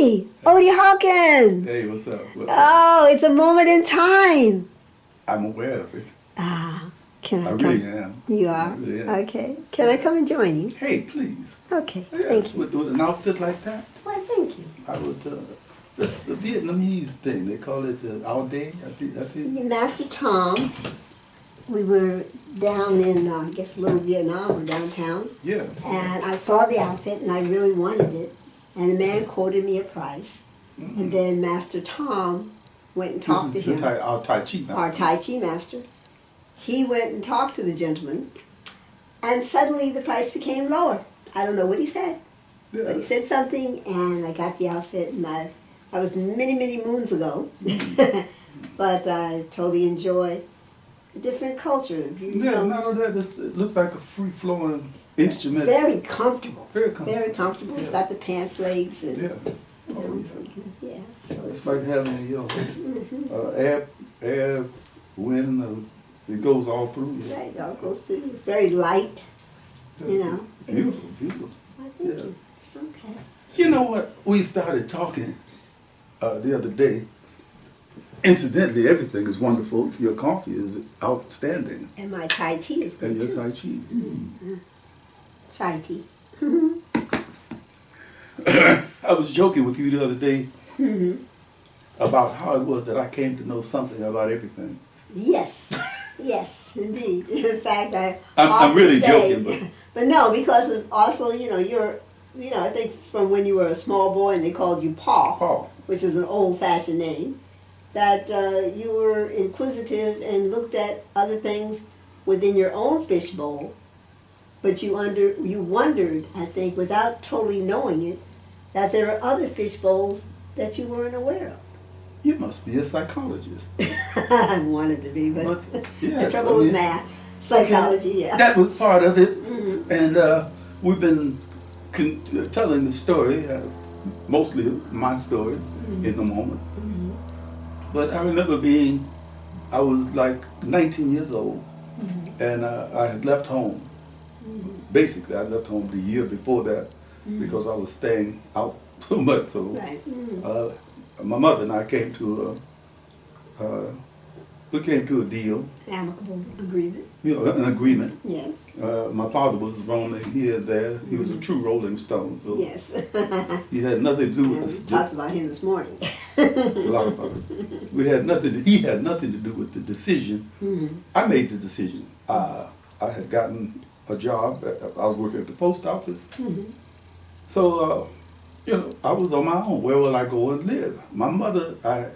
Hey, Odie Hawkins. Hey, what's up? Oh, it's a moment in time. I'm aware of it. Can I I come? really am. You are? I really am. Okay. Can I come and join you? Hey, please. Okay, Yeah, thank you. with an outfit like that, Why, thank you. I would. This is the Vietnamese thing. They call it our day. I think. Master Tom, we were down in, I guess, Little Vietnam or downtown. Yeah. And I saw the outfit and I really wanted it. And the man quoted me a price. Mm-hmm. And then Master Tom went and talked to him. Our Tai Chi master. Our Tai Chi master. He went and talked to the gentleman. And suddenly the price became lower. I don't know what he said. Yeah. But he said something and I got the outfit and I was many, many moons ago. But I totally enjoy a different culture. Yeah, not only that, it looks like a free-flowing instrument. Very comfortable. Very comfortable. Very comfortable. Yeah. It's got the pants legs. And, yeah. Yeah. So it's like having, air, wind, it goes all through. Yeah. Right, it all goes through. Very light, Beautiful, beautiful. I think you. Okay. You know what? We started talking the other day. Incidentally, everything is wonderful. Your coffee is outstanding. And my Tai Chi is good and your too. Tai Chi. Mm-hmm. Chai tea. I was joking with you the other day about how it was that I came to know something about everything. Yes, yes, indeed. In fact, I'm really joking, but no, because of also, you're, I think from when you were a small boy and they called you Paul, which is an old-fashioned name, that you were inquisitive and looked at other things within your own fishbowl, but you wondered, I think, without totally knowing it, that there are other fishbowls that you weren't aware of. You must be a psychologist. I wanted to be, but yes, the trouble with math, psychology, yeah. That was part of it, and we've been telling the story, mostly my story in the moment. But I remember I was like 19 years old, and I had left home. Basically, I left home the year before that because I was staying out too much. So my mother and I came to a deal. Amicable agreement. An agreement. Yes. My father was roaming here and there. He was a true Rolling Stone. So yes. he had nothing to do with this. We talked about him this morning. A lot about it. He had nothing to do with the decision. I made the decision. I had gotten a job. I was working at the post office. So, I was on my own. Where will I go and live? My mother, I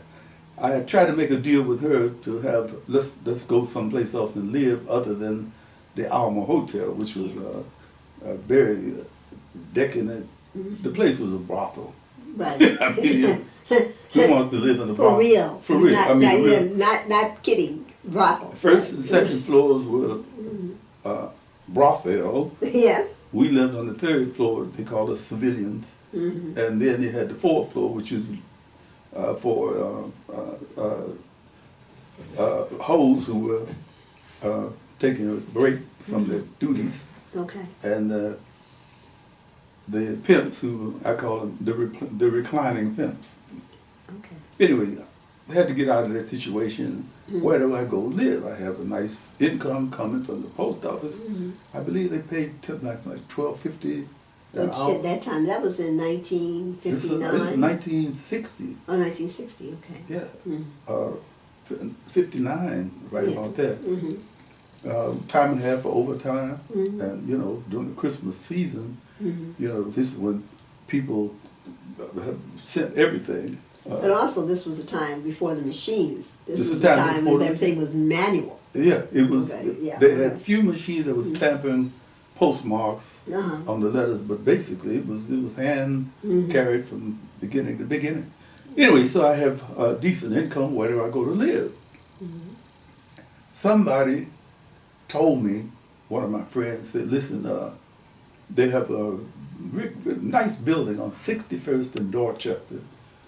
had tried to make a deal with her to have, let's go someplace else and live other than the Alma Hotel, which was a very decadent, the place was a brothel. Right. I mean, who wants to live in a brothel? For real. For real. Not kidding. Brothel. First and second floors were brothel. Yes. We lived on the third floor. They called us civilians. And then you had the fourth floor, which is for hoes who were taking a break from their duties. Okay. And the pimps, who I call them the reclining pimps. Okay. Anyway, I had to get out of that situation. Where do I go live? I have a nice income coming from the post office. I believe they paid tip like $12.50 an hour. At that time, that was in 1959. This is 1960. Oh, 1960. Okay. Yeah. 59, right about there. Time and a half for overtime, and during the Christmas season, this is when people have sent everything. But also, this was a time before the machines. This was the a time when everything was manual. Yeah, it was. Okay, yeah. They had few machines that was stamping postmarks on the letters, but basically it was hand carried from beginning to beginning. Anyway, so I have a decent income. Where do I go to live? Somebody told me, one of my friends said, listen, they have a nice building on 61st and Dorchester.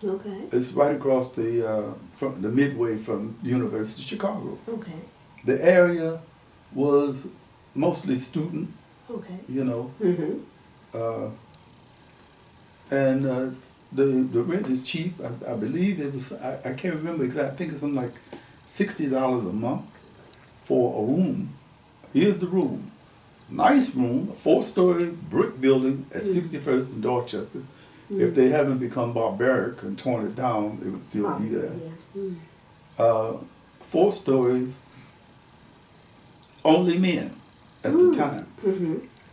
Okay. It's right across from the midway from the University of Chicago. Okay. The area was mostly student. Okay. And the rent is cheap. I believe it was, I can't remember exactly, I think it's something like $60 a month for a room. Here's the room. Nice room, a 4-story brick building at 61st and Dorchester. If they haven't become barbaric and torn it down, it would still be there. 4 stories, only men at the time.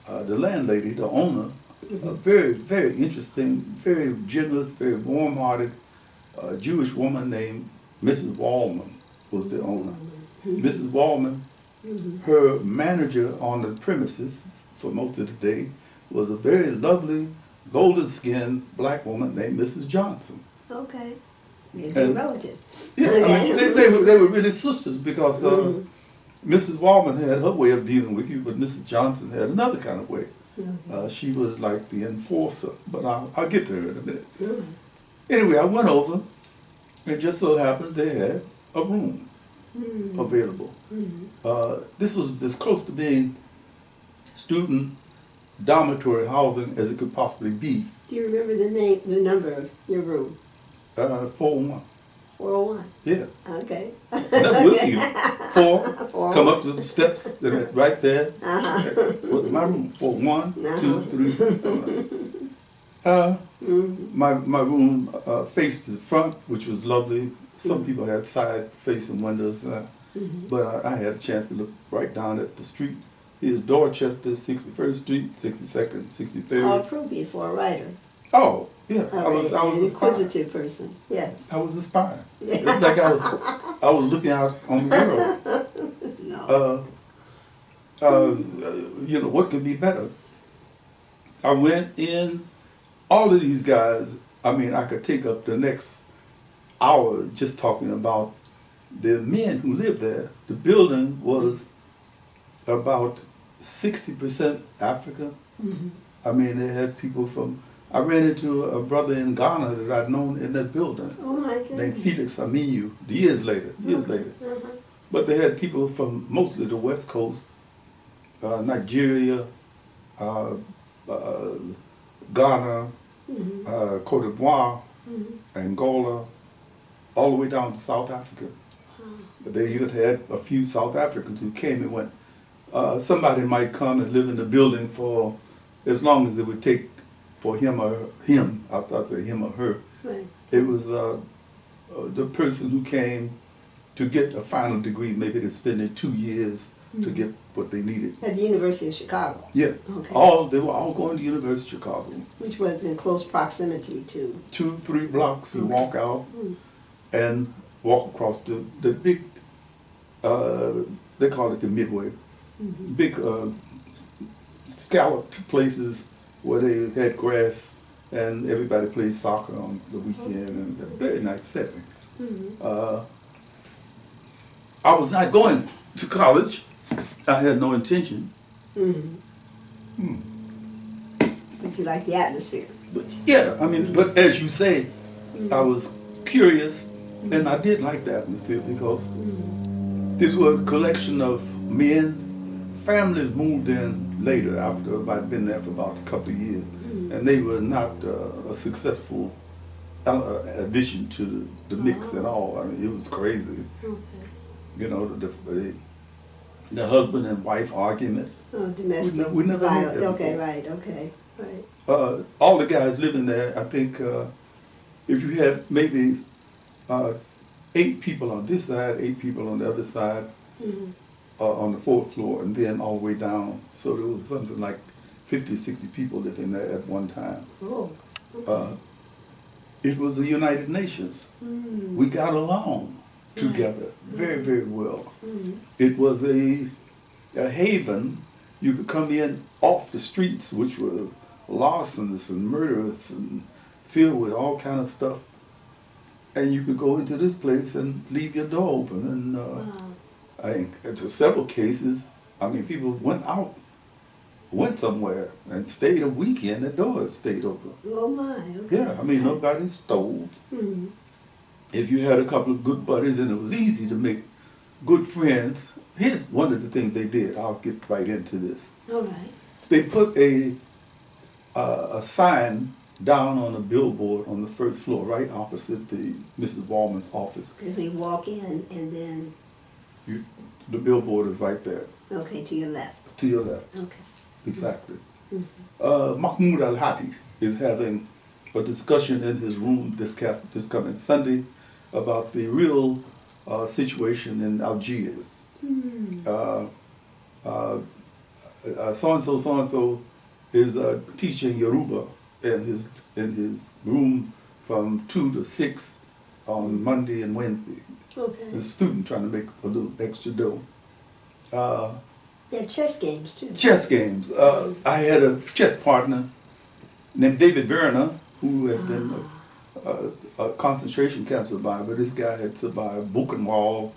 The landlady, the owner, a very, very interesting, very generous, very warm-hearted Jewish woman named Mrs. Wallman was the owner. Mrs. Wallman, her manager on the premises for most of the day was a very lovely, golden-skinned black woman named Mrs. Johnson. Okay. They're relatives. Yeah, I mean, they were really sisters because Mrs. Wallman had her way of dealing with you, but Mrs. Johnson had another kind of way. She was like the enforcer, but I'll get to her in a minute. Anyway, I went over, and just so happened they had a room available. This was as close to being student dormitory housing as it could possibly be. Do you remember the number of your room? 401. 401? Yeah. Okay. Never will see you. 4, come up the steps, right there. My room, 401, 2, 3. My room faced the front, which was lovely. Some people had side-facing windows, but I had a chance to look right down at the street. Here's Dorchester, 61st Street, 62nd, 63rd. All appropriate for a writer. Oh, yeah. Okay. I was an a inquisitive person, yes. I was a spy. It's like I was looking out on the world. You know, what could be better? I went in, all of these guys, I mean, I could take up the next hour just talking about the men who lived there. The building was about 60% African. I mean, they had people from, I ran into a brother in Ghana that I'd known in that building. Oh my goodness. Named Felix Amiyu, years later. But they had people from mostly the West Coast, Nigeria, Ghana, Cote d'Ivoire, Angola, all the way down to South Africa. They even had a few South Africans who came and went. Somebody might come and live in the building for as long as it would take for him, I'll start saying him or her. Right. It was the person who came to get a final degree, maybe they spent 2 years to get what they needed. At the University of Chicago? Yeah. Okay. They were all going to the University of Chicago. Which was in close proximity to? 2-3 blocks, you walk out and walk across the big, they call it the Midway, big scalloped places where they had grass and everybody plays soccer on the weekend, and a very nice setting. I was not going to college. I had no intention. But you like the atmosphere? But yeah, I mean, but as you say, I was curious, and I did like the atmosphere because these were a collection of men. Families moved in later after I'd been there for about a couple of years, and they were not a successful addition to the mix at all. I mean, it was crazy. You know, the husband and wife argument. Oh, domestic we never had that okay, before. right. All the guys living there, I think, if you had maybe 8 people on this side, 8 people on the other side, on the 4th floor, and then all the way down. So there was something like 50, 60 people living there at one time. Oh, okay. It was the United Nations. We got along together very, very well. It was a haven. You could come in off the streets, which were larcenies and murderers and filled with all kind of stuff, and you could go into this place and leave your door open. And I think to several cases, I mean, people went somewhere and stayed a weekend, the door stayed open. Oh my, okay. Yeah, I mean, nobody stole. If you had a couple of good buddies and it was easy to make good friends, here's one of the things they did. I'll get right into this. All right. They put a sign down on a billboard on the first floor, right opposite the Mrs. Wallman's office. So you walk in and then... The billboard is right there. Okay, to your left. To your left. Okay. Exactly. Mm-hmm. Mahmoud Al-Hati is having a discussion in his room this coming Sunday about the real situation in Algiers. So-and-so is teaching Yoruba in his room from 2 to 6 on Monday and Wednesday. Okay. A student trying to make a little extra dough. Yeah, chess games too. Chess games. I had a chess partner named David Werner, who had been a concentration camp survivor. This guy had survived Buchenwald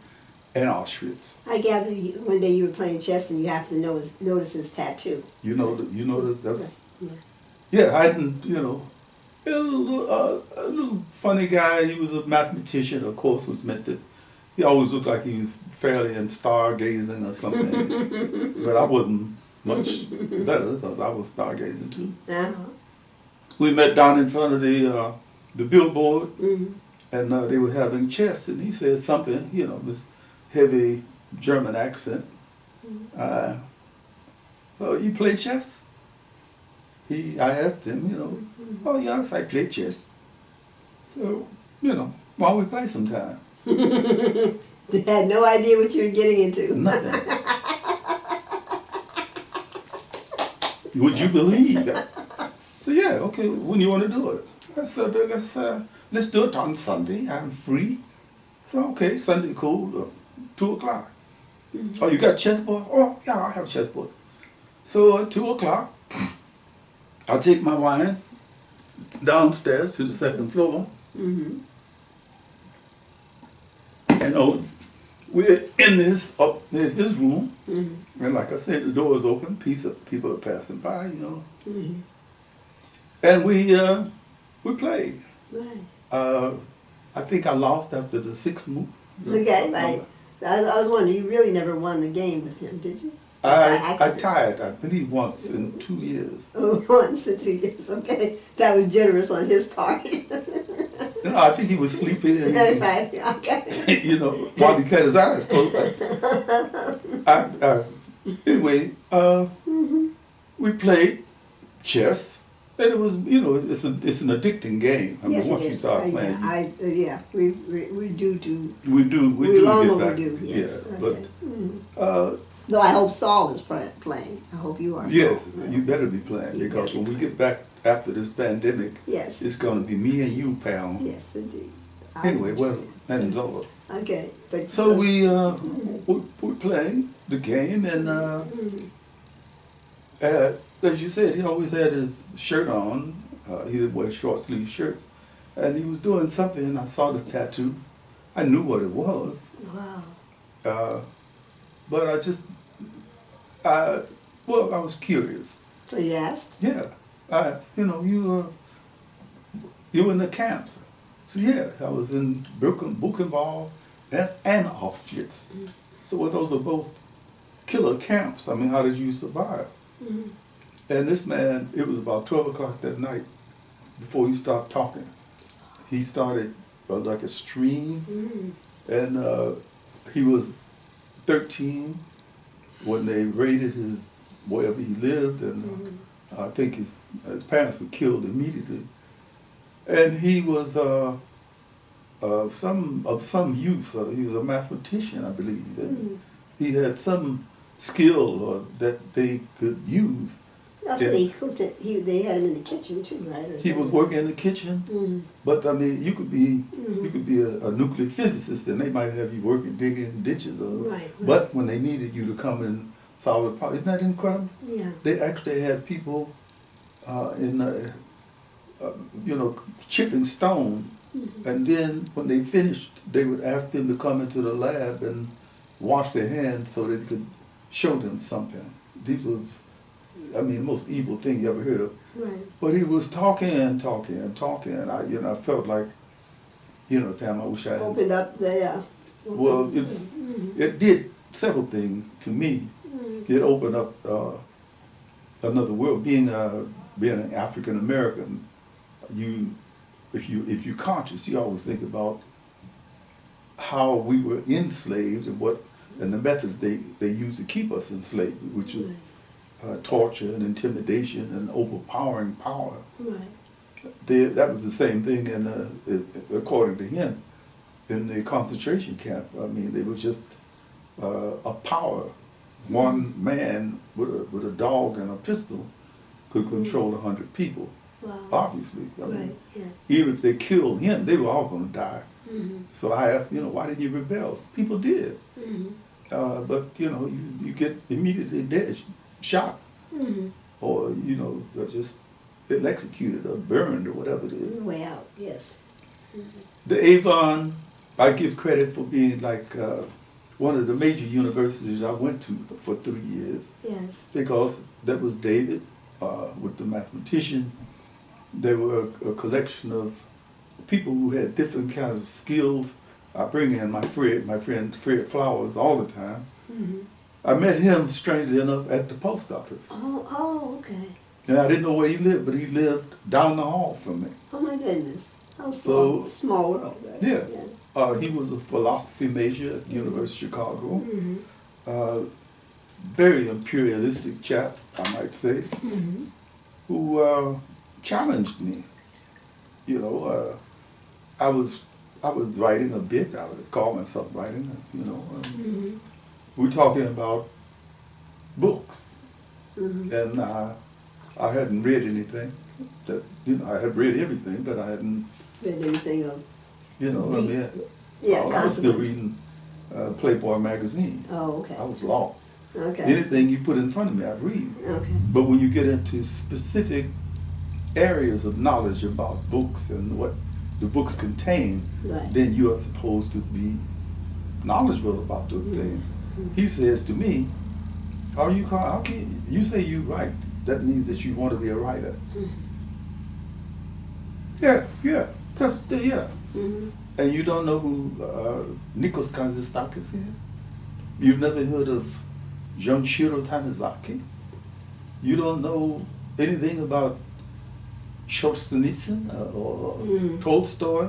and Auschwitz. I gather one day you were playing chess and you happened to notice his tattoo. That's... Yeah, I didn't, a little funny guy. He was a mathematician, of course, was meant to... He always looked like he was fairly in stargazing or something. But I wasn't much better because I was stargazing too. Uh-huh. We met down in front of the billboard, Mm-hmm. and they were having chess, and he said something, this heavy German accent. Mm-hmm. Oh, you play chess? I asked him, Mm-hmm. Oh yes, I play chess. So, why don't we play sometime? They had no idea what you were getting into. Nothing. Would you believe that? So yeah, okay, when you want to do it? I said, let's do it on Sunday. I'm free. So okay, Sunday cool, 2 o'clock. Mm-hmm. Oh, you got a chessboard? Oh yeah, I have a chessboard. So at 2 o'clock, I'll take my wine downstairs to the second floor. Mm-hmm. And we're in his room, mm-hmm. and like I said, the door is open. People are passing by, Mm-hmm. And we played. Right. I think I lost after the 6th move. Okay, right. I was wondering, you really never won the game with him, did you? I tied, I believe, once in 2 years. Oh, once in 2 years. Okay, that was generous on his part. I think he was sleepy, and he was, okay. while he had his eyes closed. Anyway, mm-hmm. we played chess, and it was, it's an addicting game. I mean, yes, once you start playing, we do too. We do long get back. overdue. Yes. Yeah, okay. but though I hope Saul is playing. I hope you are. Yes, Saul. you better be playing, because when we get back after this pandemic, yes, it's going to be me and you, pal. Yes, indeed. Anyway, and Zola. Okay, but so we playing the game, and as you said, he always had his shirt on. He didn't wear short sleeve shirts, and he was doing something, and I saw the tattoo. I knew what it was. Wow. But I was curious. So you asked? Yeah, I asked. You were in the camps. So yeah, I was in Buchenwald and Auschwitz. Mm-hmm. So those are both killer camps. I mean, how did you survive? Mm-hmm. And this man, it was about 12 o'clock that night before he stopped talking. He started like a stream, mm-hmm. and he was 13 when they raided wherever he lived, and mm-hmm. I think his parents were killed immediately. And he was of some use. He was a mathematician, I believe, and mm-hmm. he had some skill that they could use. Also, they cooked it. They had him in the kitchen too, right? Or he was working in the kitchen, mm-hmm. but I mean, you could be mm-hmm. a nuclear physicist, and they might have you working digging ditches, right. But when they needed you to come and solve the problem, isn't that incredible? Yeah. They actually had people chipping stone, mm-hmm. and then when they finished, they would ask them to come into the lab and wash their hands so they could show them something. These were, the most evil thing you ever heard of. Right. But he was talking, and I felt like, damn, I wish I had opened up there. Well, it did several things to me. Mm-hmm. It opened up another world. Being an African American, if you're conscious, you always think about how we were enslaved and the methods they used to keep us enslaved, which was torture and intimidation and overpowering power. Right. That was the same thing, according to him, in the concentration camp. I mean, it was just a power. One man with a dog and a pistol could control 100 people. Wow. Obviously, I mean, Right. Yeah. even if they killed him, they were all going to die. Mm-hmm. So I asked, why did you rebel? People did, Mm-hmm. but you get immediately dead, shot, Mm-hmm. or just electrocuted or burned or whatever it is. Way out. Yes. The Avon, I give credit for being like one of the major universities I went to for 3 years. Yes. Because that was David with the mathematician. They were a collection of people who had different kinds of skills. I bring in my friend Fred Flowers all the time. Mm-hmm. I met him, strangely enough, at the post office. Oh, okay. And I didn't know where he lived, but he lived down the hall from me. Oh my goodness. How So, small world, right? Yeah. He was a philosophy major at the University of Chicago. Mm-hmm. Very imperialistic chap, I might say, Mm-hmm. who challenged me. I was writing a bit. I would call myself writing. Mm-hmm. We're talking about books, Mm-hmm. and I hadn't read anything. I had read everything, but I hadn't. Read anything of? I was still reading Playboy magazine. Oh, okay. I was lost. Okay. Anything you put in front of me, I'd read. Okay. But when you get into specific areas of knowledge about books and what the books contain, Right. then you are supposed to be knowledgeable about those things. He says to me, how can you say you write? That means that you want to be a writer. Yeah. Yeah. Mm-hmm. And you don't know who Nikos Kazistakis is? You've never heard of Junshiro Tanizaki? You don't know anything about Solzhenitsyn or Tolstoy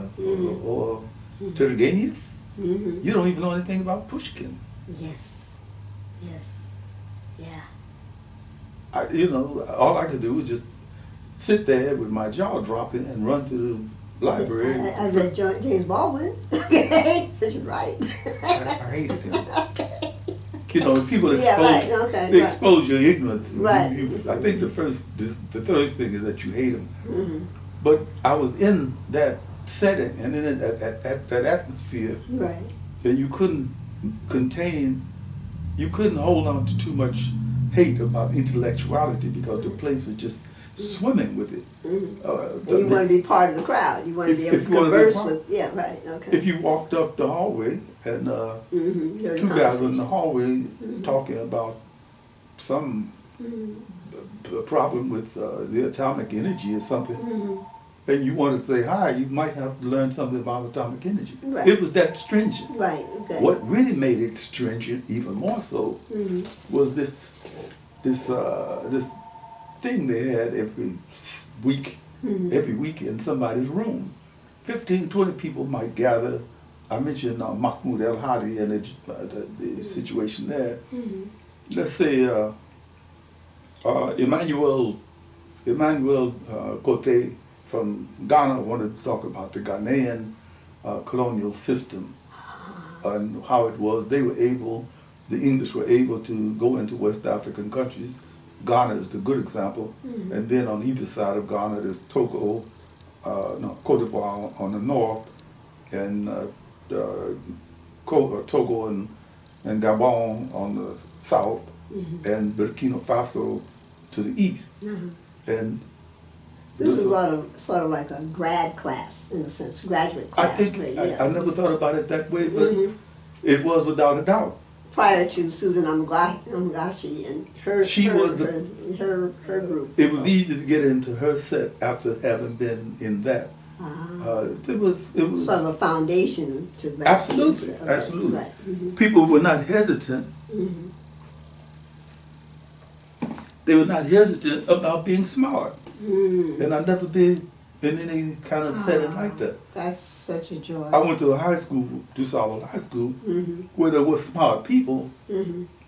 or Turgenev? Mm-hmm. You don't even know anything about Pushkin. Yes. Yeah. All I could do was just sit there with my jaw dropping and run through the library. I read James Baldwin. Okay, because you're right. I hated him. People expose, Okay, expose your ignorance. Right. I think the first thing is that you hate them. Mm-hmm. But I was in that setting and in that atmosphere, Right. and you couldn't hold on to too much hate about intellectuality because the place was just swimming with it. Mm-hmm. And you want to be part of the crowd. You want to be able to converse with. Yeah, right. Okay. If you walked up the hallway and two guys were in the hallway talking about some problem with the atomic energy or something, and you want to say hi, you might have to learn something about atomic energy. Right. It was that stringent. Right. Okay. What really made it stringent, even more so, was this thing they had every week in somebody's room. 15, 20 people might gather. I mentioned Mahmoud El-Hadi and the situation there. Let's say Emmanuel Cote from Ghana wanted to talk about the Ghanaian colonial system and how it was. The English were able to go into West African countries. Ghana is the good example. And then on either side of Ghana, there's Cote d'Ivoire on the north, and Togo and Gabon on the south, and Burkina Faso to the east. And this is sort of like a grad class, in a sense, graduate class. I think, I never thought about it that way, but it was without a doubt. Prior to Susan Amagashi and her group. It was easy to get into her set after having been in that. It was sort of a foundation to that. Absolutely. Right. People were not hesitant. They were not hesitant about being smart. And I've never been in any kind of setting like that. That's such a joy. I went to a high school, DuSable High School, where there were smart people,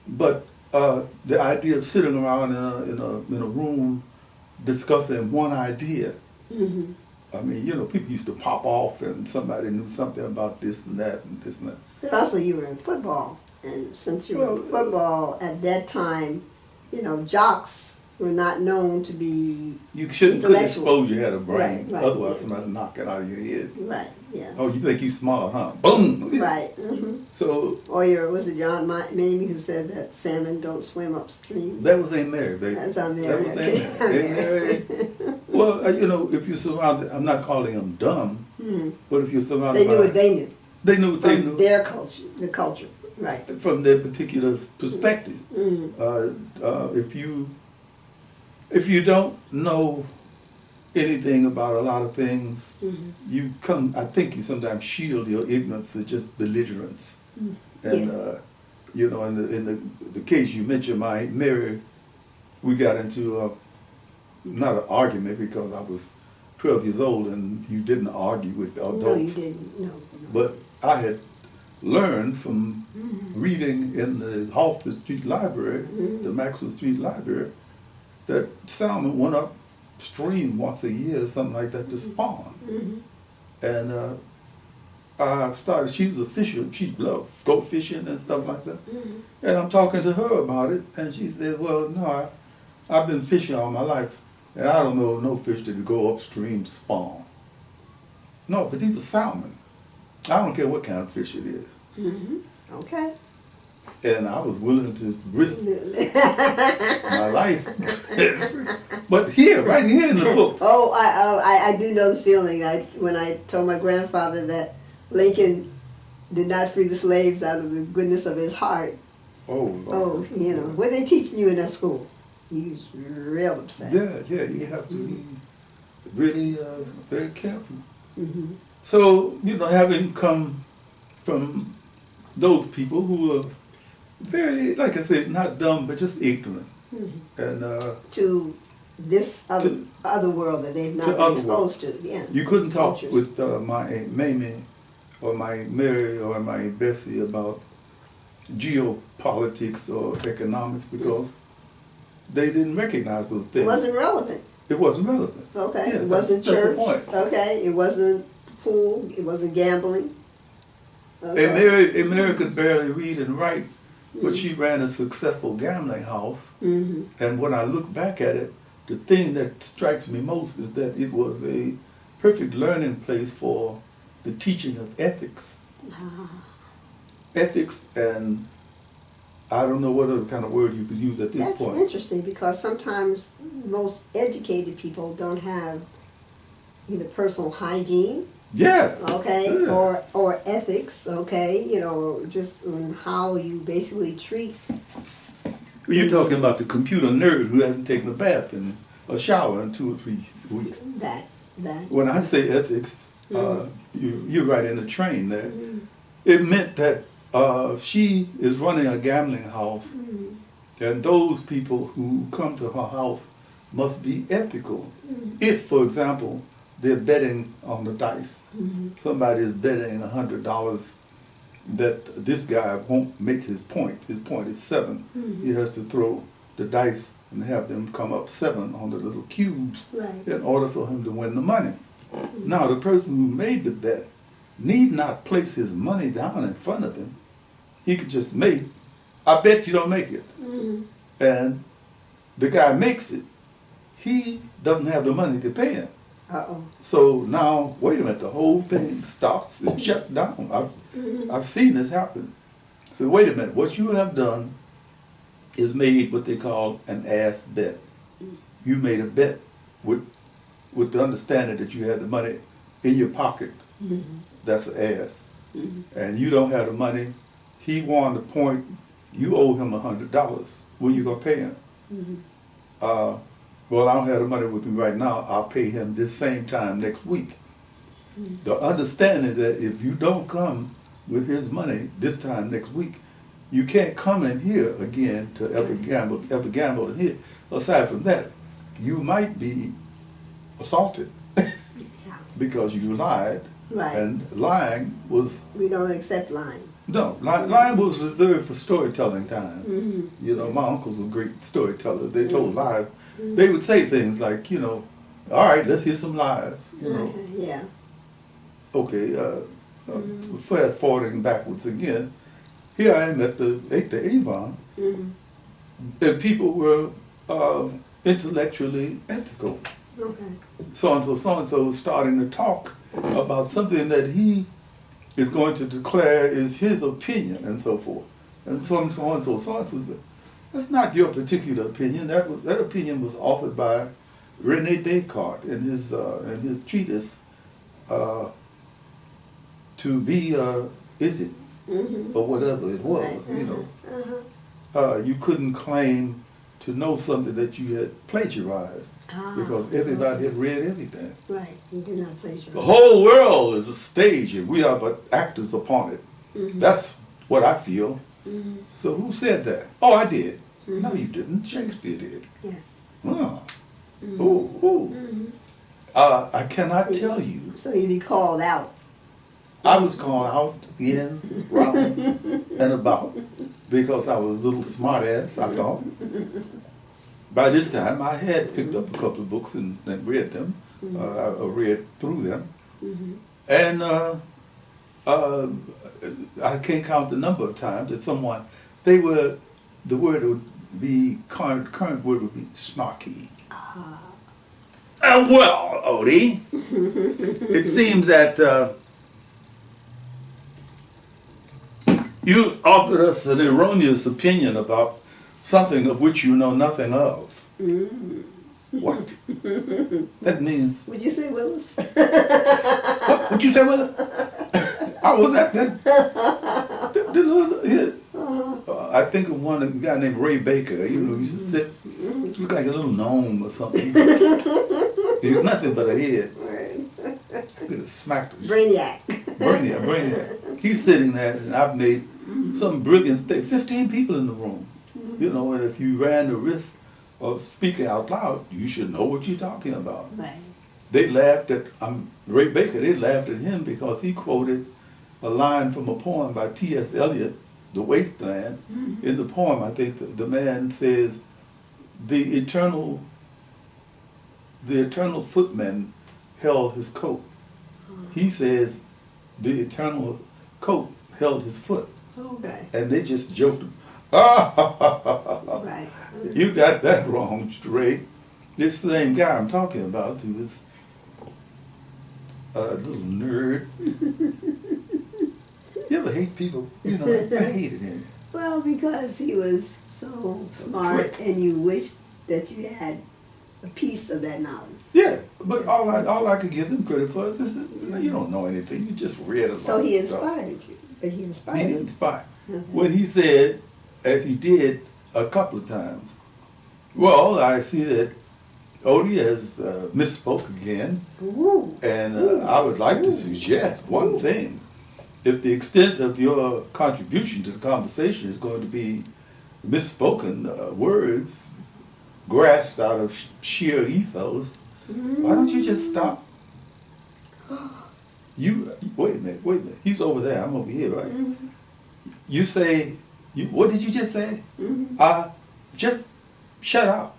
but the idea of sitting around in a room discussing one idea. I mean, you know, people used to pop off and somebody knew something about this and that and this and that. But also you were in football, and since you were in football at that time, you know, jocks were not known to be You couldn't expose you had a brain, right, otherwise somebody knock it out of your head. Right, yeah. Oh, you think you smart, huh? Boom! Right. So. Or was it John Mamie who said that salmon don't swim upstream? That was Aunt Mary, baby. That's Aunt Mary. That was Aunt Mary. Well, you know, if you're surrounded, I'm not calling them dumb, but if you're surrounded they knew what they knew. They knew what they knew. From their culture, the culture, right. From their particular perspective. If you don't know anything about a lot of things, I think you sometimes shield your ignorance with just belligerence. And, you know, in the case you mentioned, my Aunt Mary, we got into not an argument because I was 12 years old and you didn't argue with adults. No, you didn't, no. But I had learned from reading in the Halsted Street Library, the Maxwell Street Library, that salmon went upstream once a year, something like that, to spawn. And I started, she was a fisher, she loved go fishing and stuff like that. And I'm talking to her about it, and she said, well, no, I've been fishing all my life, and I don't know no fish that go upstream to spawn. No, but these are salmon. I don't care what kind of fish it is. Okay. And I was willing to risk my life. But right here in the book. Oh, I do know the feeling. When I told my grandfather that Lincoln did not free the slaves out of the goodness of his heart. Oh, Lord. Oh, you know, what they teaching you in that school? He was real upset. Yeah, you have to be really very careful. So, you know, having come from those people who are very, like I said, not dumb, but just ignorant. And to this other world that they've not been exposed to. Yeah. You couldn't talk with my Aunt Mamie or my Aunt Mary or my Aunt Bessie about geopolitics or economics because they didn't recognize those things. It wasn't relevant. It wasn't relevant. Okay. Yeah, it wasn't church. That's the point. Okay. It wasn't pool. It wasn't gambling. Okay. And Mary could barely read and write, but she ran a successful gambling house. And when I look back at it, the thing that strikes me most is that it was a perfect learning place for the teaching of ethics. Ethics, and I don't know what other kind of word you could use at this point. That's interesting because sometimes most educated people don't have either personal hygiene. Yeah. Okay. Yeah. Or ethics. Okay. You know, just on how you basically treat. You're talking about the computer nerd who hasn't taken a bath and a shower in 2 or 3 weeks. That. When I say ethics, you're right in the train there. It meant that she is running a gambling house, and those people who come to her house must be ethical. If, for example, they're betting on the dice. Somebody is betting $100 that this guy won't make his point. His point is 7. He has to throw the dice and have them come up 7 on the little cubes in order for him to win the money. Now, the person who made the bet need not place his money down in front of him. He could just make, I bet you don't make it. And the guy makes it. He doesn't have the money to pay him. So now, wait a minute, the whole thing stops and shuts down. I've seen this happen. So wait a minute, what you have done is made what they call an ass bet. You made a bet with the understanding that you had the money in your pocket. That's an ass. And you don't have the money. He won the point. You owe him $100. When you gonna pay him? Well, I don't have the money with me right now. I'll pay him this same time next week. The understanding that if you don't come with his money this time next week, you can't come in here again to ever gamble in here. Aside from that, you might be assaulted. because you lied. Right. And lying was... We don't accept lying. No, lying was reserved for storytelling time. Mm-hmm. You know, my uncles were great storytellers. They told lies. They would say things like, you know, all right, let's hear some lies, you know. Yeah. Okay, fast forwarding backwards again, here I am at the Avon, and people were intellectually ethical. Okay. So-and-so was starting to talk about something that he is going to declare is his opinion and so forth. And so-and-so said, that's not your particular opinion. That opinion was offered by René Descartes in his treatise, to be, is it, or whatever it was, you know. You couldn't claim to know something that you had plagiarized because everybody had read everything. Right, you did not plagiarize. The whole world is a stage and we are but actors upon it. That's what I feel. So who said that? Oh, I did. No, you didn't. Shakespeare did. Yes. I cannot tell you. So you'd be called out. I was called out, in, round, and about because I was a little smart ass, I thought. By this time, I had picked up a couple of books and read them. I read through them. And I can't count the number of times that the word would be, current word would be snarky. Well, Odie, it seems that you offered us an erroneous opinion about something of which you know nothing of. What? That means... Would you say Willis? What? Would you say Willis? I was at that. I think of a guy named Ray Baker. You know, he used to sit, look like a little gnome or something. He was nothing but a head. I could have smacked him. Brainiac. Brainiac. He's sitting there, and I've made some brilliant statement. 15 people in the room. You know, and if you ran the risk of speaking out loud, you should know what you're talking about. Right. They laughed at Ray Baker. They laughed at him because he quoted a line from a poem by T.S. Eliot, The Wasteland. In the poem, I think the man says, the eternal footman held his coat. He says the eternal coat held his foot. Okay. And they just joked him. Right. You got that wrong, Ray. This same guy I'm talking about, who was a little nerd. You ever hate people? You know, I hated him. Well, because he was so smart and you wished that you had a piece of that knowledge. Yeah, but all I could give him credit for is this: you don't know anything. You just read a lot of stuff. So he inspired you. But he inspired you. He inspired. Okay. When he said, as he did a couple of times, well, I see that Odie has misspoke again. And I would like to suggest one thing. If the extent of your contribution to the conversation is going to be misspoken words grasped out of sheer ethos, why don't you just stop? Wait a minute. He's over there, I'm over here, right? You say, what did you just say? Just shut up.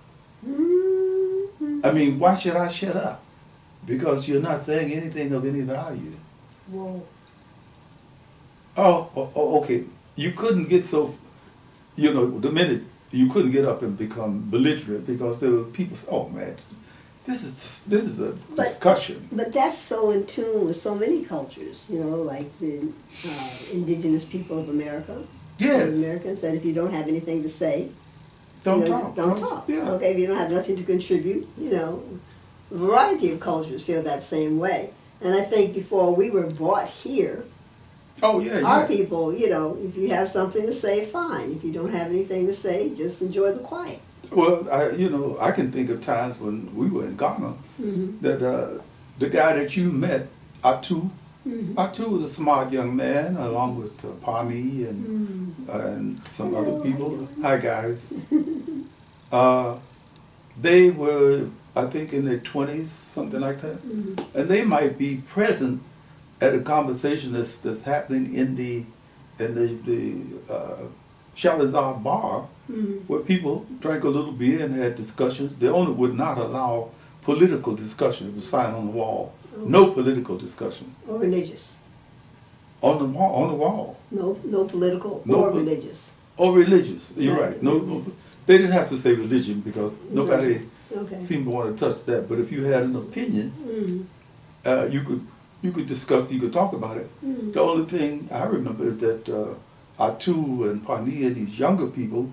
I mean, why should I shut up? Because you're not saying anything of any value. Whoa. Oh, okay. You couldn't get so, the minute you couldn't get up and become belligerent because there were people, oh man, this is a discussion. But that's so in tune with so many cultures, like the indigenous people of America. Yes. Americans, that if you don't have anything to say, don't talk. Don't talk. Yeah. Okay, if you don't have nothing to contribute, a variety of cultures feel that same way. And I think before we were brought here, our people, if you have something to say, fine. If you don't have anything to say, just enjoy the quiet. Well, I can think of times when we were in Ghana that the guy that you met, Atu was a smart young man, along with Pani and some other people. Hi, guys. They were I think in their 20s, something like that. And they might be present at a conversation that's happening in the Shalizar bar, where people drank a little beer and had discussions. The owner would not allow political discussion. It was sign on the wall. No political discussion. Or religious. On the wall. On the wall. No political or religious. Or religious. You're right. No, they didn't have to say religion because nobody seemed to want to touch that. But if you had an opinion, you could discuss. You could talk about it. The only thing I remember is that Atu and Pani and these younger people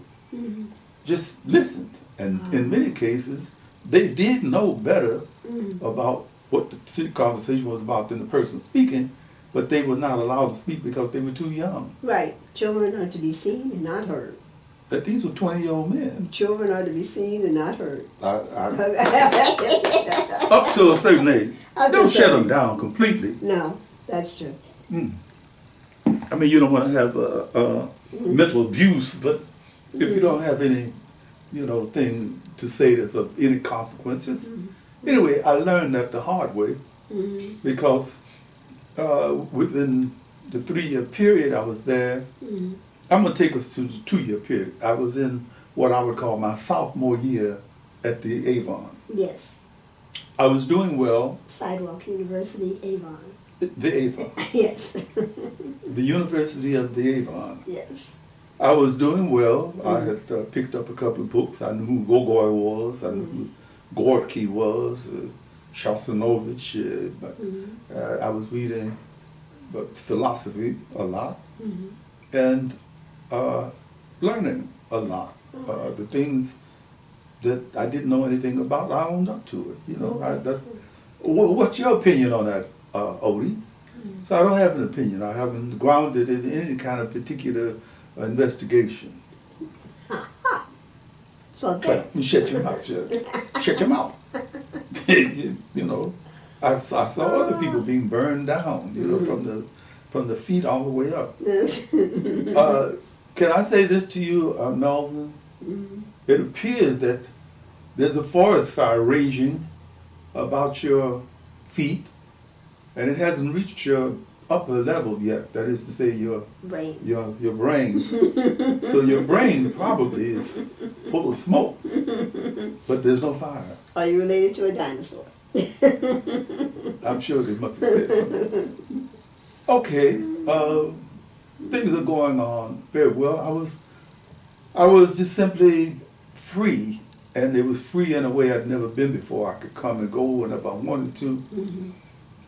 just listened, and in many cases they did know better about what the conversation was about than the person speaking, but they were not allowed to speak because they were too young. Right. Children are to be seen and not heard. But these were 20-year-old men. Children are to be seen and not heard. Up to a certain age. Don't shut them down completely. No, that's true. I mean, you don't want to have mental abuse, but if you don't have any, thing to say that's of any consequences. Anyway, I learned that the hard way because within the 3-year period I was there, I'm going to take us to the 2-year period. I was in what I would call my sophomore year at the Avon. Yes. I was doing well. Sidewalk University, Avon. The Avon. Yes. The University of the Avon. Yes. I was doing well. I had picked up a couple of books. I knew who Gogol was. I knew who Gorky was, Shostanovich. I was reading philosophy a lot and learning a lot. The things that I didn't know anything about, I owned up to it. What's your opinion on that, Odie? So I don't have an opinion. I haven't grounded it in any kind of particular investigation. So there. Shut your mouth. Shut your mouth. I saw other people being burned down, from the feet all the way up. Can I say this to you, Melvin? It appears that there's a forest fire raging about your feet, and it hasn't reached your upper level yet. That is to say, your brain. Your brain. So your brain probably is full of smoke, but there's no fire. Are you related to a dinosaur? I'm sure they must have said something. Okay, things are going on very well. I was just simply free, and it was free in a way I'd never been before. I could come and go whenever I wanted to.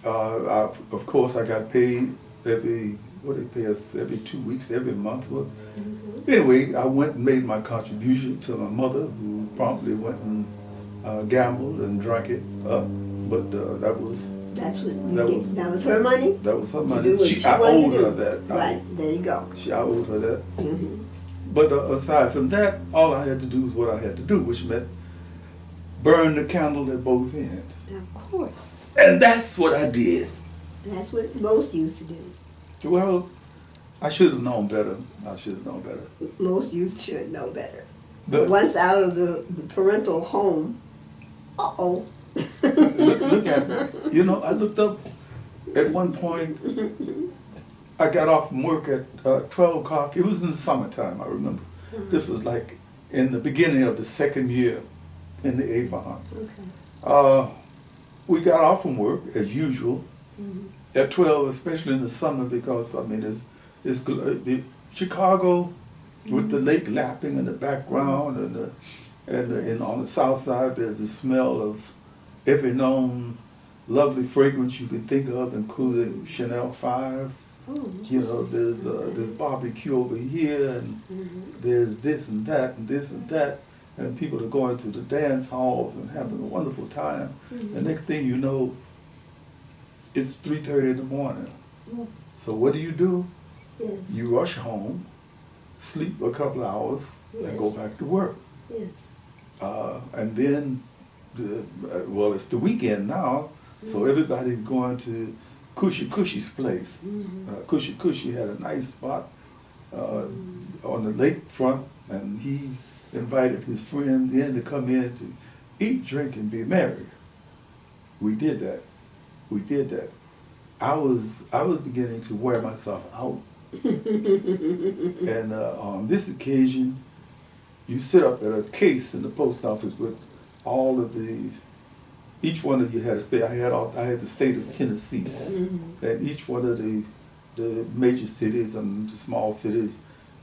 Of course, I got paid they pay us every 2 weeks, every month. Well, anyway, I went and made my contribution to my mother, who promptly went and gambled and drank it up. But that was her money? That was her money. I owed her that. Right, there you go. I owed her that. But aside from that, all I had to do was what I had to do, which meant burn the candle at both ends. Of course. And that's what I did. That's what most youth do. Well, I should have known better. Most youth should know better. But once out of the parental home, look at me. I looked up at one point. I got off from work at 12 o'clock. It was in the summertime, I remember. This was like in the beginning of the 2nd year in the Avon. We got off from work, as usual, at 12, especially in the summer, because, it's Chicago with the lake lapping in the background, and on the south side, there's the smell of every known lovely fragrance you can think of, including Chanel 5. There's barbecue over here, and there's this and that, and this and that. And people are going to the dance halls and having a wonderful time. The next thing you know, it's 3:30 in the morning. So what do? You rush home, sleep a couple hours, and go back to work. And then, it's the weekend now, so everybody's going to Cushy's place. Cushy had a nice spot on the lakefront, and he invited his friends in to come in to eat, drink, and be merry. We did that. We did that. I was beginning to wear myself out. And on this occasion, you sit up at a case in the post office with all of each one of you had a state. I had the state of Tennessee, and each one of the major cities and the small cities,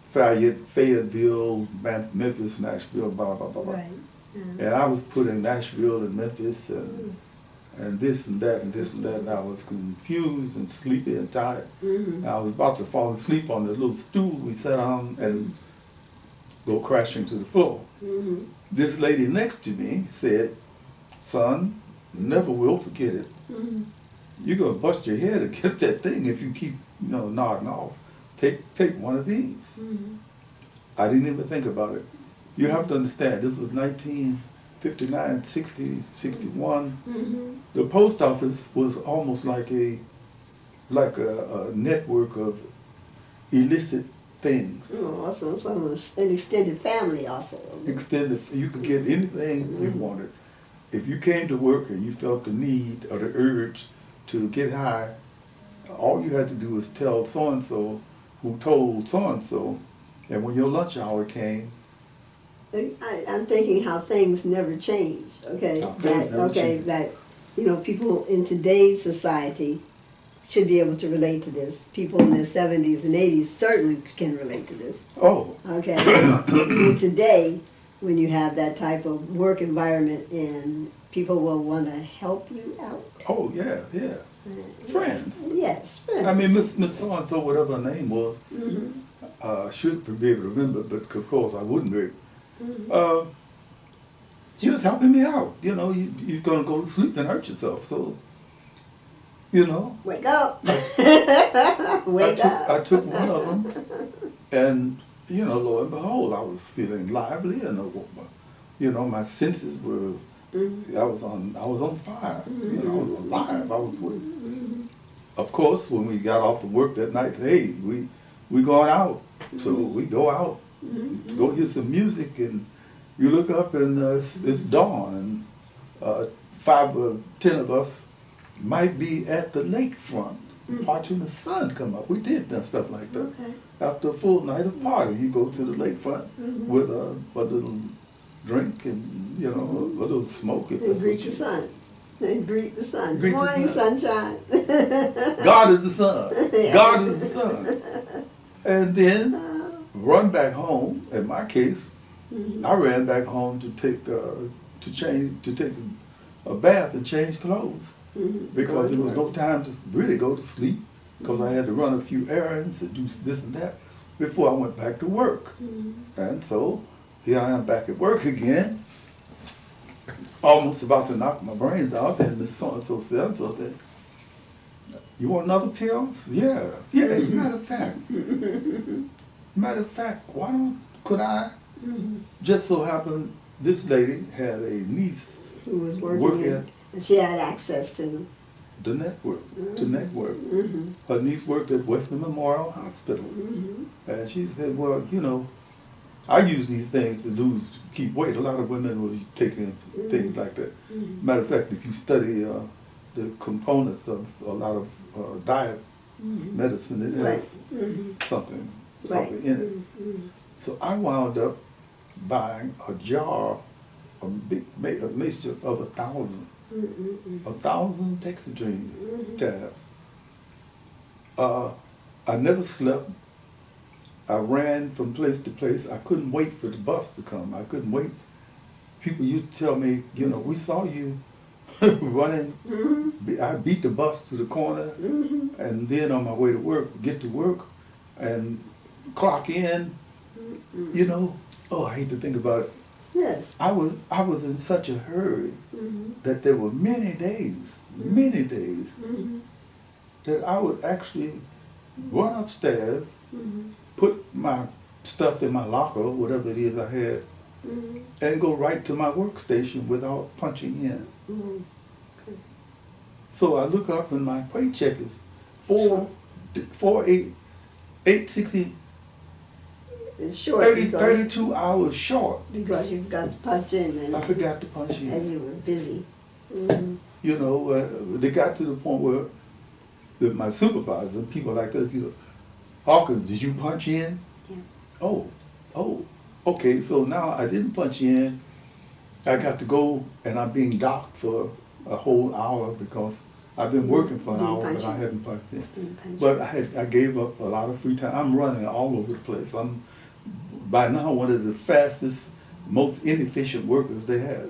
Fayetteville, Memphis, Nashville, blah blah blah blah. Right. And I was put in Nashville and Memphis and this and that and this and that, and I was confused and sleepy and tired. And I was about to fall asleep on the little stool we sat on and go crashing to the floor. This lady next to me said, "Son, never will forget it. You're gonna bust your head against that thing if you keep, nodding off. Take one of these." I didn't even think about it. You have to understand, this was 1959, 60, 61. The post office was almost like a network of illicit things. Oh, also an extended family also. You could get anything you wanted. If you came to work and you felt the need or the urge to get high, all you had to do was tell so-and-so who told so-and-so, and when your lunch hour came, I'm thinking how things never change. Okay, that people in today's society should be able to relate to this. People in their 70s and 80s certainly can relate to this. Oh. Okay, even today, when you have that type of work environment, and people will want to help you out. Oh yeah. Friends. Yes, friends. I mean, Miss so-and-so, whatever her name was, should be able to remember, but of course I wouldn't be. She was helping me out. You're going to go to sleep and hurt yourself. So, Wake up. Wake up. I took one of them, and, lo and behold, I was feeling lively, and, my senses were, I was on fire. I was alive. I was with. Of course, when we got off of work that night, hey, we going out. So we go out to go hear some music, and you look up and it's dawn, and 5 or 10 of us might be at the lakefront watching the sun come up. We did stuff like that. Okay. After a full night of party, you go to the lakefront with a little drink and a little smoke. If And greet the sun. And greet the sun. Greet Good the morning, sun. sunshine. God is the sun. God is the sun. And then run back home. In my case, I ran back home to take a bath and change clothes because there was no time to really go to sleep because I had to run a few errands and do this and that before I went back to work. And so here I am back at work again, almost about to knock my brains out, and Miss so-and-so said, "You want another pill?" Yeah. Matter of fact, could I? Just so happened this lady had a niece Who was working and she had access to the network, Her niece worked at Western Memorial Hospital. And she said, well, I use these things to keep weight. A lot of women were taking things like that. Matter of fact, if you study the components of a lot of diet medicine, it has something in it. So I wound up buying a jar, a mixture of 1,000 dexedrine tabs. I never slept. I ran from place to place. I couldn't wait for the bus to come. I couldn't wait. People used to tell me, we saw you running. I beat the bus to the corner, and then on my way to work, get to work, and clock in. I hate to think about it. Yes. I was in such a hurry that there were many days that I would actually run upstairs, put my stuff in my locker, whatever it is I had, and go right to my workstation without punching in. Okay. So I look up and my paycheck is $8.60 It's short 32 hours short. Because you forgot to punch in. And I forgot to punch in. As you were busy. Mm-hmm. You know, they got to the point where my supervisor, people like this, you know, Hawkins, did you punch in? Yeah. Oh, okay, so now I didn't punch in. I got to go and I'm being docked for a whole hour because I've been working for an hour, but I hadn't punched in. But I gave up a lot of free time. I'm running all over the place. I'm by now one of the fastest, most inefficient workers they have.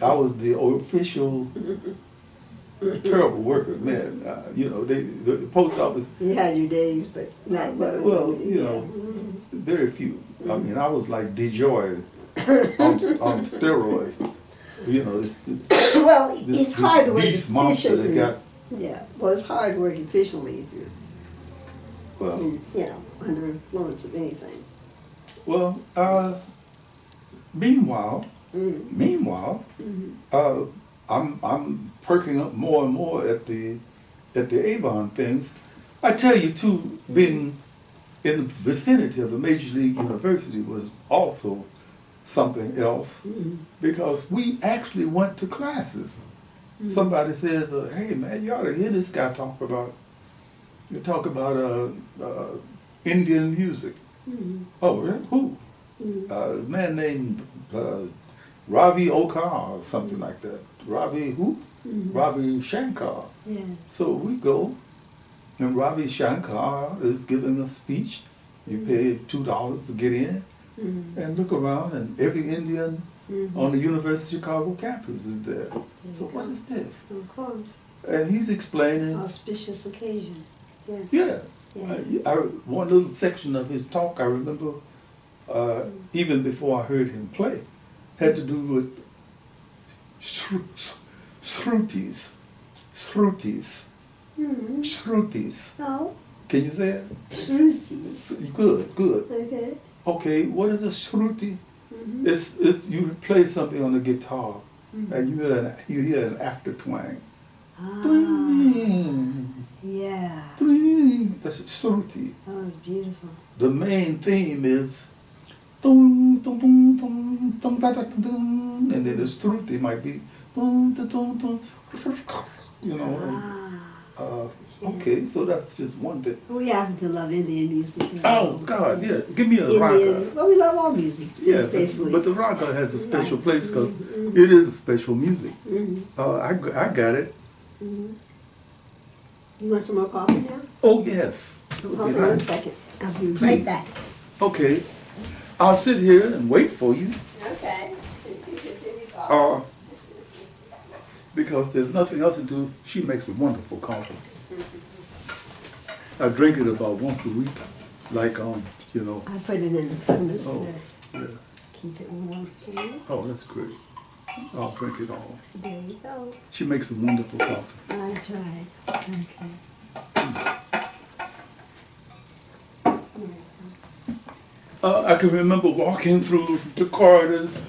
I was the official terrible worker, man. You know, the post office. You had your days, but not. Well, you know, very few. I mean, I was like DeJoy on steroids. You know, well, it's hard to work efficiently. Yeah. Well, it's hard to work efficiently if you're, well, you know, under influence of anything. Well, meanwhile, I'm perking up more and more at the Avon things. I tell you too, being in the vicinity of a major league university was also something else, because we actually went to classes. Somebody says, "Hey man, you ought to hear this guy talk about Indian music." Oh, really? Who? A man named Ravi Okar or something like that. Ravi who? Ravi Shankar. Yeah. So we go, and Ravi Shankar is giving a speech. You pay $2 to get in, and look around, and every Indian on the University of Chicago campus is there. So what is this? Of course. And he's explaining. Auspicious occasion. Yes. Yeah. One little section of his talk I remember, even before I heard him play, had to do with shrutis. Oh. Can you say it? Shrutis. Good. Okay. Okay, what is a shruti? It's you play something on the guitar, and you hear an after twang. Yeah. That's a shruti. Oh, it's beautiful. The main theme is dum dum dum dum dum da da dum, and then the shruti might be dum dum dum dum, you know. Okay, so that's just one thing. We happen to love Indian music. Oh God, yeah. Give me a Indian, raga. well, we love all music. Yeah, basically. but the raga has a special place because it is a special music. I got it. You want some more coffee now? Oh yes. Hold on 1 second. I'll be right back. Okay, I'll sit here and wait for you. Okay. You can continue talking. Because there's nothing else to do. She makes a wonderful coffee. I drink it about once a week, like you know. I put it in the thermos to keep it warm. Oh, that's great. I'll drink it all. There you go. She makes a wonderful coffee. I tried. Okay. I can remember walking through the corridors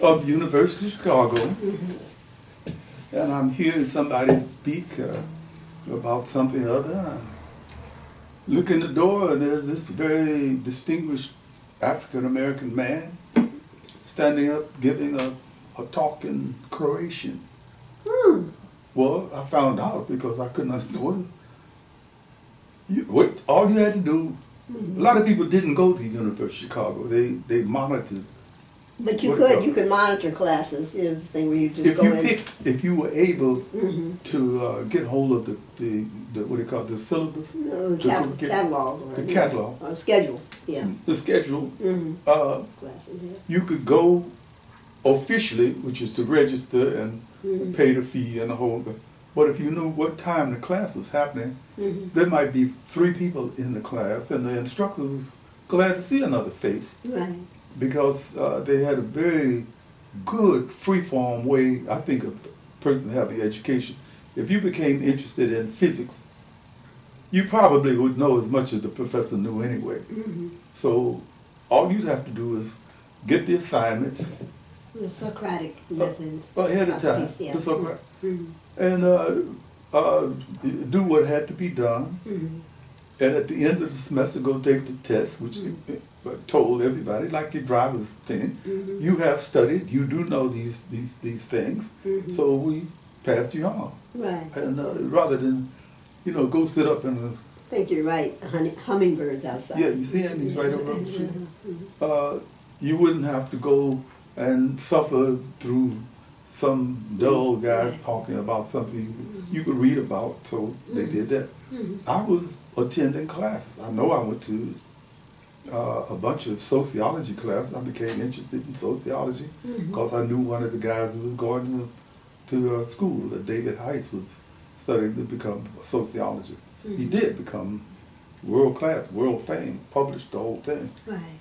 of the University of Chicago, and I'm hearing somebody speak about something or other. I look in the door, and there's this very distinguished African-American man standing up giving a talk in Croatian. Well, I found out because I couldn't understand what all you had to do. A lot of people didn't go to the University of Chicago. They monitored. But you could monitor classes. It was the thing where you just go in. If you were able to get hold of the what do you call it, the syllabus? No, the catalog. The catalog. Schedule. Yeah. The schedule. Classes. Yeah. You could go officially, which is to register and pay the fee and the whole thing. But if you knew what time the class was happening, there might be 3 people in the class, and the instructor was glad to see another face. Right. Because they had a very good free-form way, I think, of a person to have the education. If you became interested in physics, you probably would know as much as the professor knew anyway. So all you'd have to do is get the assignments. The Socratic methods. Ahead of time, the Socratic. And do what had to be done. And at the end of the semester, go take the test, which told everybody, like your driver's thing, you have studied, you do know these things, so we passed you on. Right. And rather than, go sit up in a... I think you're right. Hummingbirds outside. Yeah, you see him? He's right over the street. You wouldn't have to go and suffer through some dull guy talking about something you could read about, so they did that. I was attending classes. I know I went to a bunch of sociology classes. I became interested in sociology because I knew one of the guys who was going to school at David Heights was studying to become a sociologist. He did become world class, world fame, published the whole thing. Right.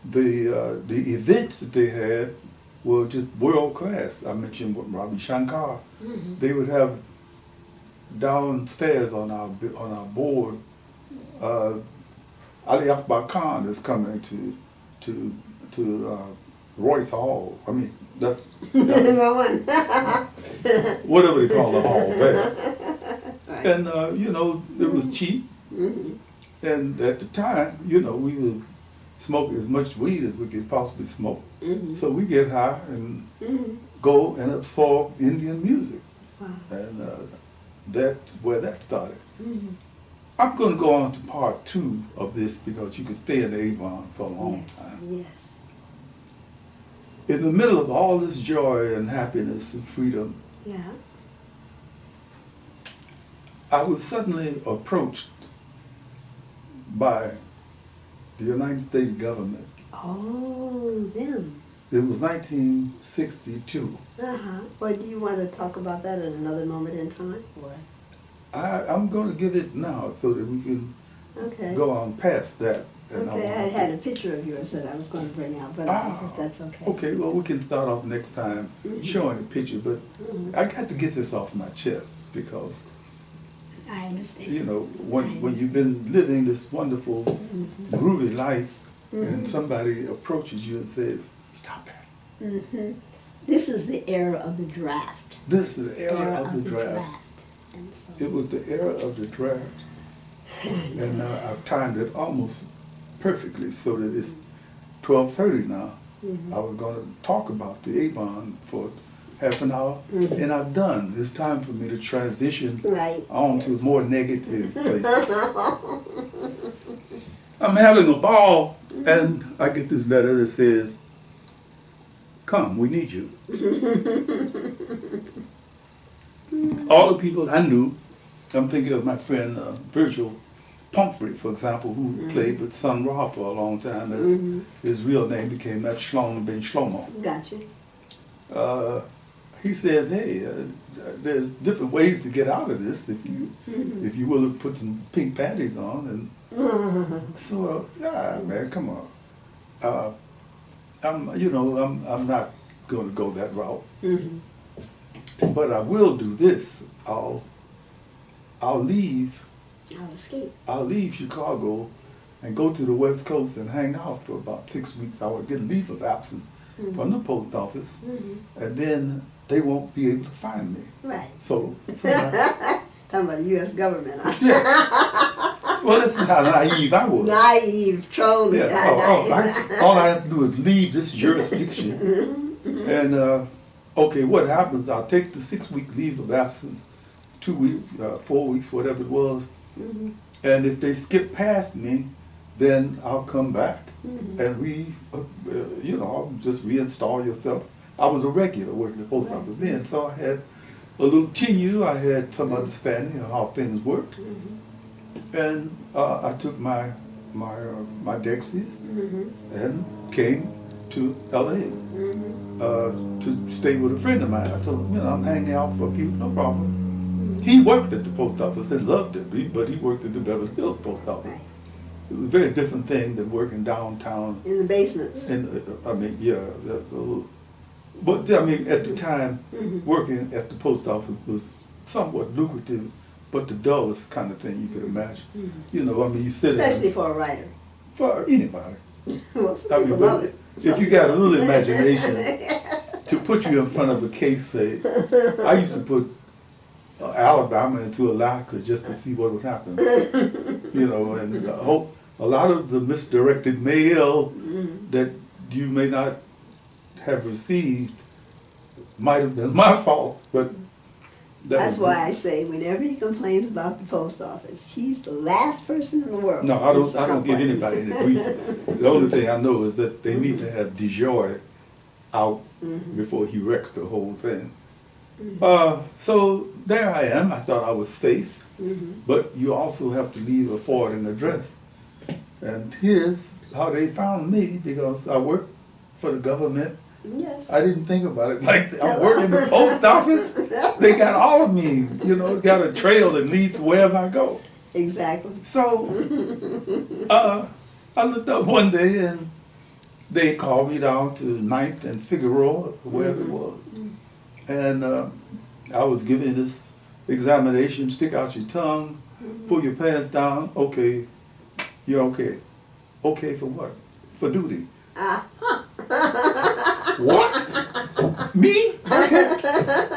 The events that they had were just world class. I mentioned Ravi Shankar. They would have downstairs on our board, Ali Akbar Khan is coming to Royce Hall. I mean, that's whatever they call the hall there. Right. And it was cheap. And at the time, we would smoke as much weed as we could possibly smoke. So we get high and go and absorb Indian music. Wow. And that's where that started. I'm going to go on to part 2 of this because you can stay in Avon for a long time. Yes. In the middle of all this joy and happiness and freedom, I was suddenly approached by the United States government. Oh, them. It was 1962. Well, do you want to talk about that at another moment in time? Or? I'm going to give it now so that we can go on past that. And I had a picture of yours that I was going to bring out, but I think that's okay. Okay, well, we can start off next time showing the picture, but I got to get this off my chest because I understand. When you've been living this wonderful, groovy life, and somebody approaches you and says, "Stop that." This is the era of the draft. This is the era of the draft. And so it was the era of the draft, and I've timed it almost perfectly so that it's 12:30 now. I was going to talk about the Avon for half an hour, and I've done. It's time for me to transition on to more negative places. I'm having a ball, and I get this letter that says, "Come, we need you." All the people I knew, I'm thinking of my friend Virgil Pumphrey, for example, who played with Sun Ra for a long time. As his real name became that Shlomo ben Shlomo. Gotcha. He says, "Hey, there's different ways to get out of this if you will put some pink panties on." And so, man, come on. I'm not going to go that route. But I will do this. I'll leave. I'll escape. I'll leave Chicago and go to the West Coast and hang out for about 6 weeks. I would get a leave of absence from the post office, and then they won't be able to find me. Right. So talking about the U.S. government. Well, this is how naive I was. Naive, trolling. Yeah. All I have to do is leave this jurisdiction, and okay, what happens? I'll take the 6-week leave of absence, 2 weeks, 4 weeks, whatever it was, and if they skip past me, then I'll come back and I'll just reinstall yourself. I was a regular working at the post office then, so I had a little tenure. I had some understanding of how things worked, and I took my dexies and came to L.A. To stay with a friend of mine. I told him, I'm hanging out for a few, no problem. He worked at the post office and loved it, but he worked at the Beverly Hills post office. It was a very different thing than working downtown. In the basements. But at the time, working at the post office was somewhat lucrative, but the dullest kind of thing you could imagine. You sit especially for a writer. For anybody. Well, some people love it. If you got a little imagination, to put you in front of a case, say, I used to put Alabama into Alaska just to see what would happen. You know, and a lot of the misdirected mail that you may not have received might have been my fault, but that's why I say whenever he complains about the post office, he's the last person in the world. No, I don't give anybody any grief. The only thing I know is that they need to have DeJoy out before he wrecks the whole thing. So there I am. I thought I was safe, but you also have to leave a forwarding address. And here's how they found me, because I worked for the government. Yes. I didn't think about it like that. I'm working in the post office. They got all of me, you know, got a trail that leads wherever I go. Exactly. So I looked up one day and they called me down to 9th and Figueroa, wherever it was. And I was given this examination: stick out your tongue, pull your pants down. Okay, you're okay. Okay for what? For duty. What? Me? Okay.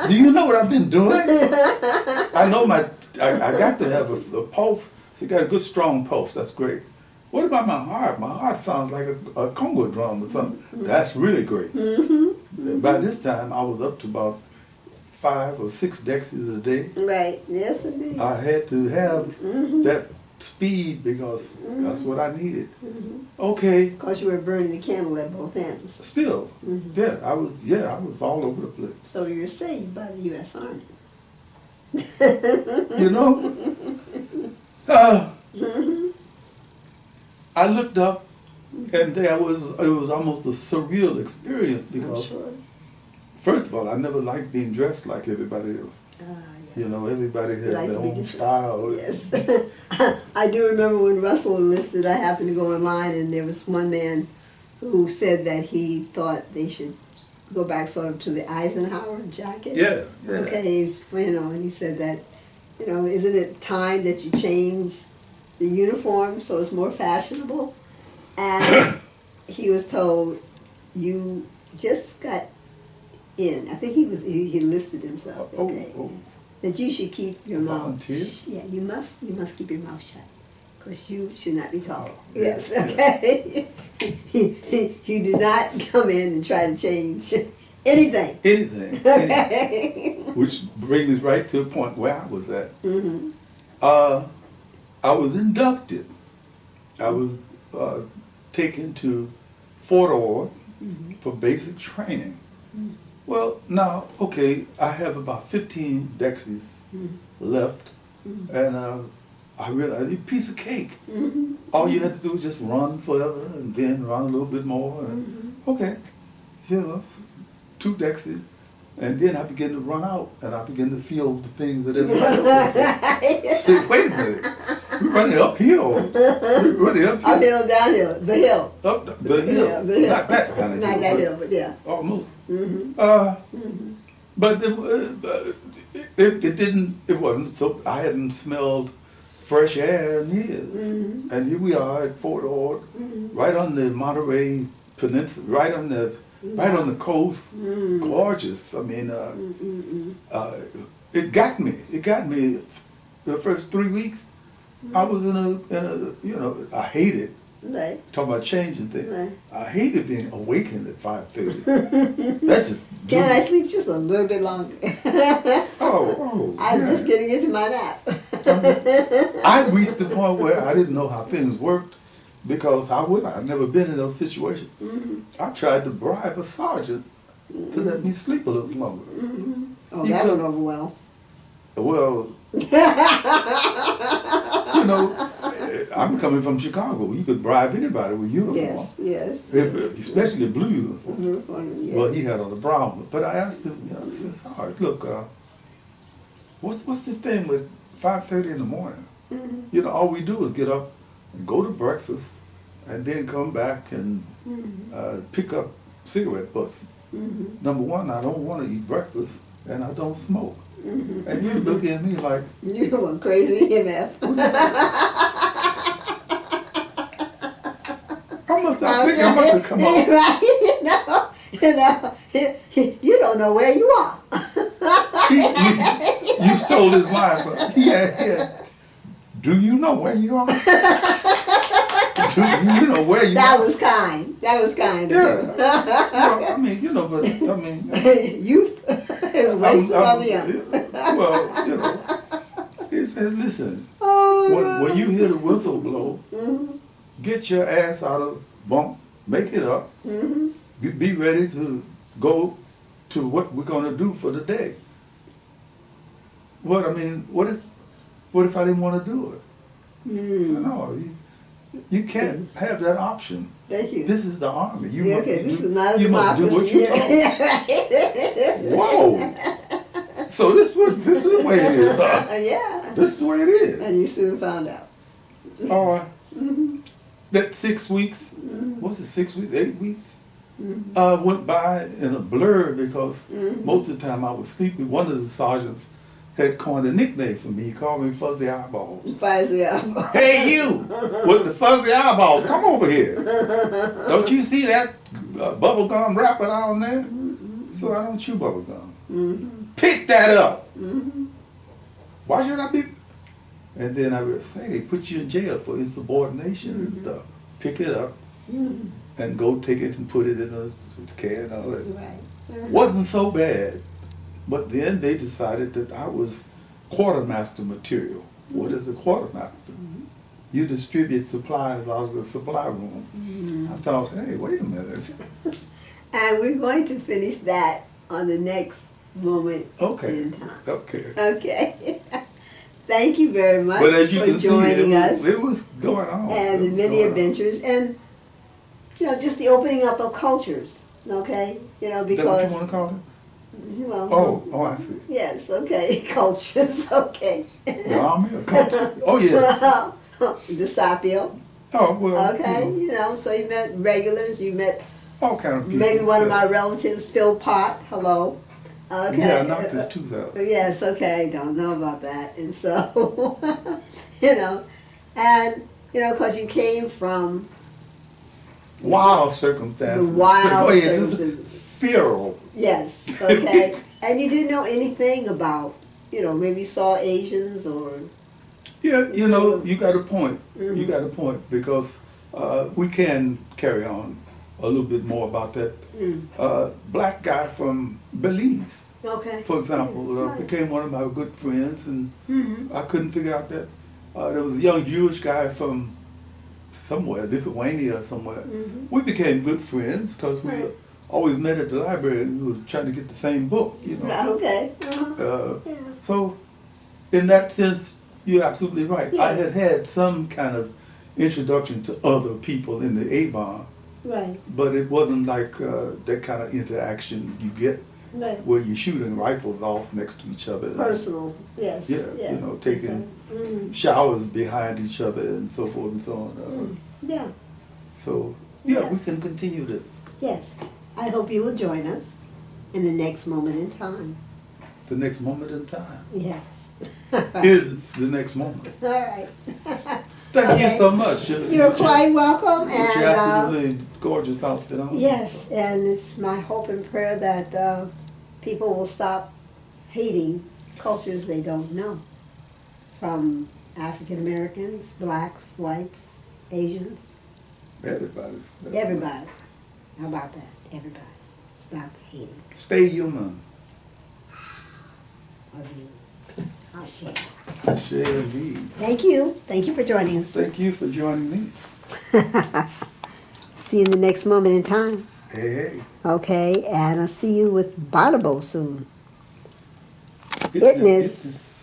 Do you know what I've been doing? I know I got to have a pulse. So you got a good strong pulse. That's great. What about my heart? My heart sounds like a Congo drum or something. That's really great. By this time, I was up to about 5 or 6 dexies a day. Right. Yes, indeed. I had to have that speed because that's what I needed. Okay. Because you were burning the candle at both ends. Still, yeah, I was all over the place. So you're saved by the U.S. Army. You know, I looked up, and it was almost a surreal experience because, first of all, I never liked being dressed like everybody else. Yes. You know, everybody has Like their own style. Yes. I do remember when Russell enlisted, I happened to go online, and there was one man who said that he thought they should go back sort of to the Eisenhower jacket. Yeah, yeah. Okay, and he said that, isn't it time that you change the uniform so it's more fashionable? And he was told, you just got in. I think he enlisted himself. Okay. That you should keep your mouth shut. Yeah, you must keep your mouth shut, because you should not be talking. Yes, okay. You do not come in and try to change anything. Anything. Okay. Which brings me right to the point where I was at. I was inducted. I was taken to Fort Ord for basic training. Well, now, okay, I have about 15 dexies left, and I realized a piece of cake. All you had to do was just run forever and then run a little bit more. And, okay, 2 dexies. And then I began to run out, and I began to feel the things that everybody else was doing. See, wait a minute. We're running uphill. We're running uphill. Uphill, downhill, the hill. Up the hill. Yeah, the hill. Not that kind of hill. Not that hill, but yeah. Almost. But it wasn't so, I hadn't smelled fresh air in years. And here we are at Fort Ord, right on the Monterey peninsula, right on the coast. Gorgeous. I mean, it got me. It got me the first 3 weeks. I was in a, I hated, talking about changing things. I hated being awakened at 5:30. That just... Can I sleep just a little bit longer? I'm just getting into my nap. I reached the point where I didn't know how things worked, because I'd never been in those situations. I tried to bribe a sergeant to let me sleep a little longer. Oh, that went over well. Well, I'm coming from Chicago. You could bribe anybody with uniform. Yes. Especially blue uniform. Yes. Well, he had on the brown one. But I asked him, I said, Sarge, look, what's this thing with 5:30 in the morning? All we do is get up and go to breakfast and then come back and pick up cigarette butts. Number one, I don't want to eat breakfast, and I don't smoke. And he's looking at me like, you went crazy, MF. I must have come up. Right? You don't know where you are. You told his wife, do you know where you are? Do you know where you That are? was kind. That was kind. Yeah. Well, I mean, but I mean. Youth is wasted on the young. Well, he says, listen, Oh, when you hear the whistle blow, get your ass out of bunk, make it up, be ready to go to what we're going to do for the day. What if I didn't want to do it? So, no, you can't have that option. Thank you. This is the army. You this is not a you must do what democracy you're told. Whoa! So this is the way it is, huh? Yeah. This is the way it is. And you soon found out. All right. That 6 weeks, what was it, 6 weeks, 8 weeks? Went by in a blur because most of the time I was sleeping. One of the sergeants had coined a nickname for me. He called me Fuzzy Eyeball. Fuzzy Eyeball. Hey you, with the fuzzy eyeballs, come over here. Don't you see that bubble gum wrapper down there? So I don't chew bubble gum. Pick that up. Why should I be? And then I would say they put you in jail for insubordination and stuff. Pick it up and go take it and put it in a can and all that. Right. Wasn't so bad. But then they decided that I was quartermaster material. What is a quartermaster? You distribute supplies out of the supply room. I thought, hey, wait a minute. And we're going to finish that on the next moment in time. Okay. Okay. Thank you very much But as you for can see, joining us. it was going on. And the many adventures. And, just the opening up of cultures. Okay? Because... Is that what you want to call it? Well, oh, I see. Yes, okay. Cultures, okay. The army or culture? Oh, yes. DeSapio. Oh, well. Okay, so you met regulars, you met all kind of people. maybe one of my relatives, Phil Pott, hello. Okay. Yeah, I knocked his tooth out. Yes, okay, don't know about that. And so, because you came from wild circumstances. Wild circumstances. Just feral. Yes, okay. And you didn't know anything about, maybe you saw Asians or... Yeah, you got a point. You got a point because we can carry on a little bit more about that. Black guy from Belize, for example, became one of my good friends, and I couldn't figure out that. There was a young Jewish guy from somewhere, Lithuania or somewhere. We became good friends because we always met at the library and we were trying to get the same book, Okay. So, in that sense, you're absolutely right. Yeah. I had some kind of introduction to other people in the Avon, right? But it wasn't like that kind of interaction you get where you're shooting rifles off next to each other. Personal, yes. Yeah, taking showers behind each other and so forth and so on. Yeah. So, we can continue this. Yes. I hope you will join us in the next moment in time. The next moment in time. Yes. Is the next moment. All right. Thank you so much. You're quite welcome. And you're absolutely gorgeous outfit on. Yes, and it's my hope and prayer that people will stop hating cultures they don't know. From African Americans, blacks, whites, Asians. Everybody. Everybody. How about that? Everybody. Stop hating. Stay human. Ashe. Ashe indeed. Thank you. Thank you for joining us. Thank you for joining me. See you in the next moment in time. Hey. Okay, and I'll see you with Barnabo soon. It is.